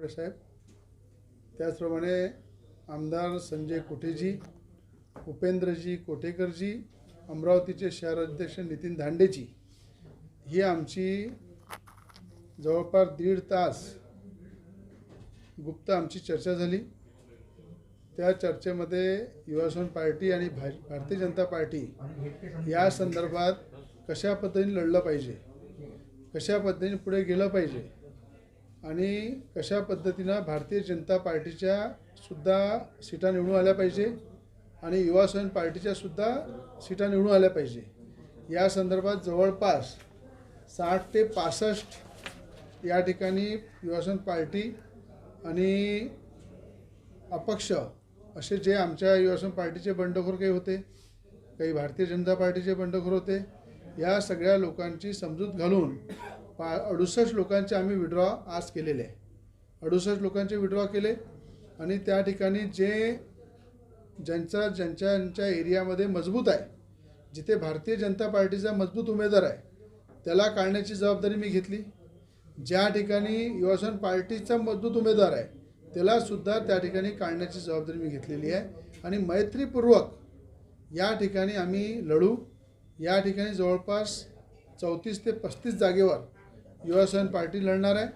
साळुंखे साहेब, त्याचप्रमाणे आमदार संजय कोठेजी, उपेंद्रजी कोटेकरजी, अमरावतीचे शहर अध्यक्ष नितीन धांडेजी, ही आमची जवळपास 1.5 तास गुप्त आमची चर्चा झाली। त्या चर्चेमध्ये युवासेना पार्टी आणि भारतीय जनता पार्टी या संदर्भात कशा पद्धतीने लढलं पाहिजे, कशा पद्धतीने पुढे गेलं पाहिजे आणि कशा पद्धतीने भारतीय जनता पार्टीच्या सुद्धा सीटा निवडून आल्या पाहिजे आणि युवासेना पार्टीच्या सुद्धा सीटा निवडून आल्या पाहिजे, या संदर्भात जवळपास 60 ते 65 या ठिकाणी युवासेना पार्टी आणि अपक्ष असे जे आमच्या युवासेना पार्टीचे बंडखोर काही होते, काही भारतीय जनता पार्टीचे बंडखोर होते, या सगळ्या लोकांची समजूत घालून 68 लोकांचे आम्ही विड्रॉ आज केलेले आहे। 68 लोकांचे विड्रॉ केले आणि त्या ठिकाणी जे ज्यांच्या एरियामध्ये मजबूत आहे, जिथे भारतीय जनता पार्टीचा मजबूत उमेदवार आहे त्याला काढण्याची जबाबदारी मी घेतली। ज्या ठिकाणी युवासेना पार्टीचा मजबूत उमेदवार आहे त्याला सुद्धा त्या ठिकाणी काढण्याची जबाबदारी मी घेतलेली आहे आणि मैत्रीपूर्वक या ठिकाणी आम्ही लढू। या ठिकाणी जवळपास 34 ते 35 जागेवर युवासेना पार्टी लढणार आहे,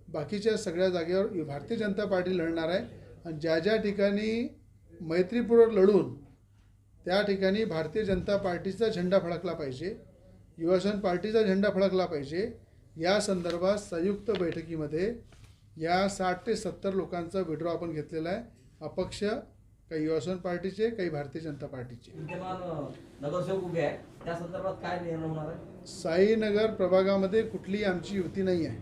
बाकीच्या सगळ्या जागेवर भारतीय जनता पार्टी लढणार आहे आणि ज्या ठिकाणी मैत्रीपूर्वक लढून त्या ठिकाणी भारतीय जनता पार्टीचा झेंडा फडकला पाहिजे, युवासेना पार्टीचा झेंडा फडकला पाहिजे, या संदर्भात संयुक्त बैठकीमध्ये या 60 ते 70 लोकांचा विड्रॉ आपण घेतलेला आहे। अपक्ष, काही युवासेना पार्टीचे, काही भारतीय जनता पार्टीचे। नगरसेवक उभे आहे, त्या संदर्भात काय निर्णय होणार आहे? साईनगर प्रभागामध्ये कुठलीही आमची युती नाही आहे,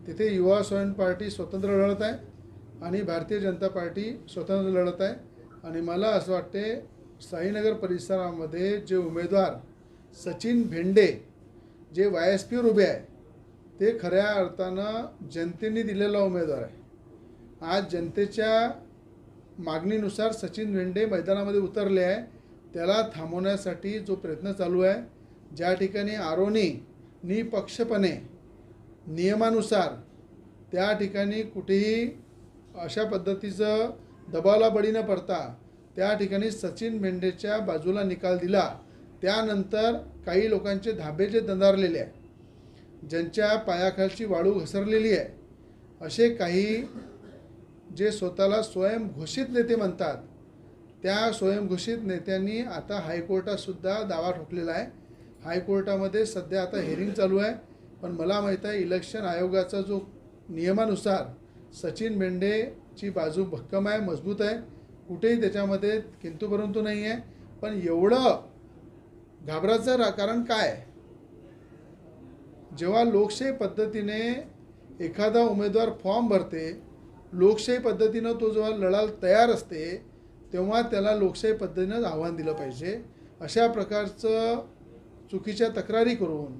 तिथे युवासेना पार्टी स्वतंत्र लढत आहे आणि भारतीय जनता पार्टी स्वतंत्र लढत आहे आणि मला असं वाटते साईनगर परिसरामध्ये जे उमेदवार सचिन भेंडे जे YSP वर उभे आहे ते खऱ्या अर्थानं जनतेने दिलेला उमेदवार आहे। आज जनतेच्या मागणीनुसार सचिन भेंडे मैदानामध्ये उतरले आहे, त्याला थांबवण्यासाठी जो प्रयत्न चालू आहे, ज्या ठिकाणी आरोनी निपक्षपणे नियमानुसार त्या ठिकाणी कुठेही अशा पद्धतीचं दबावाला बळी न पडता त्या ठिकाणी सचिन भेंडेच्या बाजूला निकाल दिला, त्यानंतर काही लोकांचे धाबे जे दंडारलेले आहे, ज्यांच्या पायाखालची वाळू घसरलेली आहे, असे काही जे स्वतःला स्वयंघोषित नेते म्हणतात, त्या स्वयंघोषित नेत्यांनी आता हायकोर्टातसुद्धा दावा ठोकलेला आहे। हायकोर्टामध्ये सध्या आता हेरिंग चालू आहे, पण मला माहीत आहे इलेक्शन आयोगाचा जो नियमानुसार सचिन भेंडेची बाजू भक्कम आहे, मजबूत आहे, कुठेही त्याच्यामध्ये किंतु परंतु नाही आहे। पण एवढं घाबरायचं कारण काय? जेव्हा लोकशाही पद्धतीने एखादा उमेदवार फॉर्म भरते, लोकशाही पद्धतीनं तो जेव्हा लढायला तयार असते तेव्हा त्याला लोकशाही पद्धतीनं आव्हान दिलं पाहिजे। अशा प्रकारचं चुकीच्या तक्रारी करून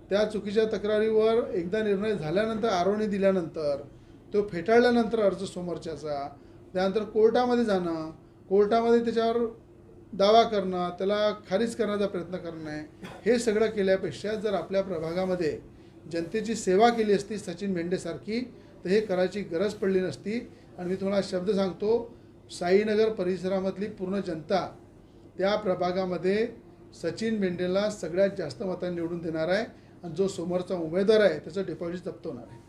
त्या चुकीच्या तक्रारीवर एकदा निर्णय झाल्यानंतर, आरोणी दिल्यानंतर, तो फेटाळल्यानंतर अर्ज समोरच्याचा, त्यानंतर कोर्टामध्ये जाणं, कोर्टामध्ये त्याच्यावर दावा करणं, त्याला खारिज करण्याचा प्रयत्न करणं, हे सगळं केल्यापेक्षा जर आपल्या प्रभागामध्ये जनतेची सेवा केली असती सचिन भेंडेसारखी तर हे करायची गरज पडली नसती। आणि मी तुम्हाला शब्द सांगतो, साईनगर परिसरामधली पूर्ण जनता त्या प्रभागामध्ये सचिन भेंडेला सगळ्यात जास्त मतांनी निवडून देणार आहे आणि जो समोरचा उमेदवार आहे त्याचं डिपॉझिट जप्त होणार आहे।